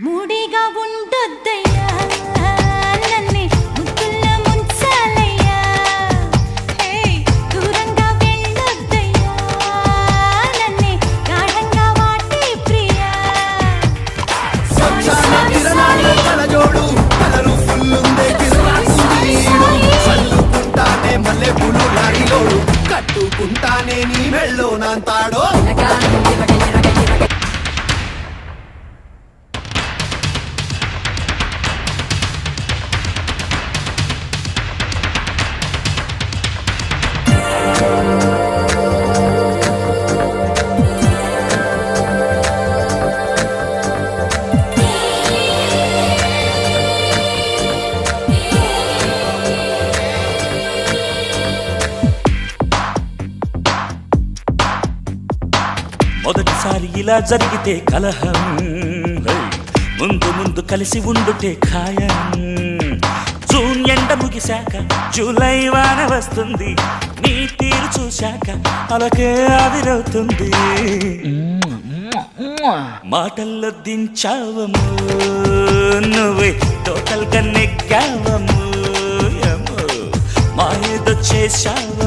మూడిగా ఉండొద్దయ్యా నన్నే ముద్దుల్లో ముంచాలయ్యా హే దూరంగా వెళ్ళొద్దయ్యా నన్నే గాఢంగా వాటే ప్రియా సచ్చాన కిరణాలు కలజోడు కలరు ఫుల్లుందే కిరణాలు చల్లుకుంటానే మల్లె పూలు లారీలోడు కట్టుకుంటానే నీ మెళ్ళో నాంతాడో మొదటిసారి ఇలా జరిగితే కలహం ముందు ముందు కలిసి ఉండుటే ఖాయం జూన్ ఎండ ముగిశాక జూలై వాన వస్తుంది నీ తీరు చూశాక అలకే ఆవిరవుతుంది మాటల్లో దించావము నువ్వే టోటల్ గా నెగ్గావము మాయేదో చేశావు